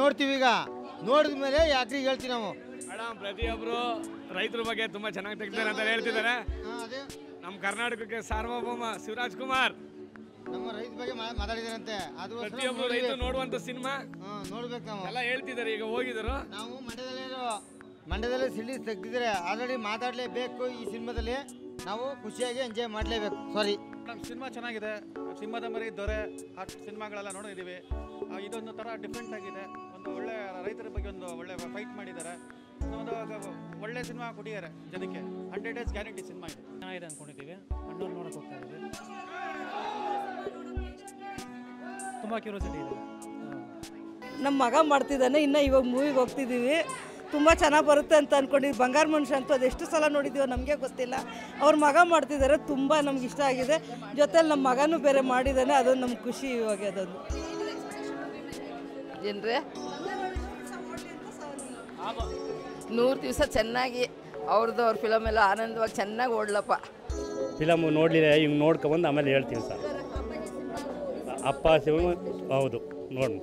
ನೋಡ್ತೀವಿ. ಈಗ ನೋಡಿದ ಮೇಲೆ ಯಾಕ್ರಿ ಹೇಳ್ತೀವಿ ನಾವು. ಮೇಡಮ್ ಪ್ರತಿಯೊಬ್ಬರು ರೈತರ ಬಗ್ಗೆ ತುಂಬಾ ಚೆನ್ನಾಗಿ ತೆಗ್ದಿದ್ದಾರೆ ಅಂತ ಹೇಳ್ತಿದ್ದಾರೆ. ನಮ್ಮ ಕರ್ನಾಟಕಕ್ಕೆ ಸಾರ್ವಭೌಮ ಶಿವರಾಜ್ ಕುಮಾರ್ ನಮ್ಮ ರೈತ ಬಗ್ಗೆ ಮಾತಾಡಿದಾರಂತೆ. ಅದು ಪ್ರತಿಯೊಬ್ಬರು ರೈತರು ನೋಡುವಂತ ಸಿನಿಮಾ ನೋಡ್ಬೇಕು. ನಾವು ಎಲ್ಲ ಹೇಳ್ತಿದ್ದಾರೆ. ಈಗ ಹೋಗಿದ್ರು ನಾವು ಮಂಡ್ಯದಲ್ಲಿ ಸಿಳ್ಳಿ ತೆಗ್ದಿದ್ರೆ ಆಲ್ರೆಡಿ ಮಾತಾಡಲೇಬೇಕು. ಈ ಸಿನಿಮಾದಲ್ಲಿ ನಾವು ಖುಷಿಯಾಗಿ ಎಂಜಾಯ್ ಮಾಡಲೇಬೇಕು. ಸಾರಿ, ನಮ್ಮ ಸಿನಿಮಾ ಚೆನ್ನಾಗಿದೆ. ಸಿಂಹದ ಮರಿ, ದೊರೆ ಆ ಸಿನಿಮಾಗಳೆಲ್ಲ ನೋಡಿದ್ದೀವಿ. ಇದೊಂದು ಥರ ಡಿಫ್ರೆಂಟ್ ಆಗಿದೆ. ಒಂದು ಒಳ್ಳೆ ರೈತರ ಬಗ್ಗೆ ಒಂದು ಒಳ್ಳೆ ಫೈಟ್ ಮಾಡಿದ್ದಾರೆ. ಒಂದು ಒಳ್ಳೆ ಸಿನಿಮಾ ಕೊಟ್ಟಿದ್ದಾರೆ ಜನಕ್ಕೆ. 100 days ಗ್ಯಾರಂಟಿ ಸಿನಿಮಾ ಇದೆ. ಚೆನ್ನಾಗಿದೆ ಅಂದ್ಕೊಂಡಿದ್ದೀವಿ. ಅಣ್ಣವ್ರು ನೋಡೋಕೆ ಹೋಗ್ತಾ ಇದ್ದೀವಿ. ತುಂಬ ಕ್ಯೂರಿಯಾಸಿಟಿ ಇದೆ. ನಮ್ಮ ಮಗ ಮಾಡ್ತಿದ್ದಾನೆ. ಇನ್ನು ಇವಾಗ ಮೂವಿಗೆ ಹೋಗ್ತಿದ್ದೀವಿ. ತುಂಬ ಚೆನ್ನಾಗಿ ಬರುತ್ತೆ ಅಂತ ಅಂದ್ಕೊಂಡಿದ್ವಿ. ಬಂಗಾರ ಮನುಷ್ಯ ಅಂತೂ ಅದೆಷ್ಟು ಸಲ ನೋಡಿದ್ದೀವೋ ನಮಗೆ ಗೊತ್ತಿಲ್ಲ. ಅವ್ರ ಮಗ ಮಾಡ್ತಿದ್ದಾರೆ. ತುಂಬ ನಮ್ಗೆ ಇಷ್ಟ ಆಗಿದೆ. ಜೊತೆಲಿ ನಮ್ಮ ಮಗನೂ ಬೇರೆ ಮಾಡಿದ್ದಾನೆ. ಅದೊಂದು ನಮ್ಗೆ ಖುಷಿ. ಇವಾಗ ಅದೊಂದು ಏನ್ರಿ 100 ದಿವಸ ಚೆನ್ನಾಗಿ ಅವ್ರದ್ದು ಅವ್ರ ಫಿಲಮ್ ಎಲ್ಲ ಆನಂದವಾಗಿ ಚೆನ್ನಾಗಿ ಓಡ್ಲಪ್ಪ. ಫಿಲಮ್ ನೋಡಲಿಲ್ಲ, ಈಗ ನೋಡ್ಕೊಬಂದು ಆಮೇಲೆ ಹೇಳ್ತೀವಿ ಸರ್. ಅಪ್ಪ ಶಿವ ಹೌದು ನೋಡಿ.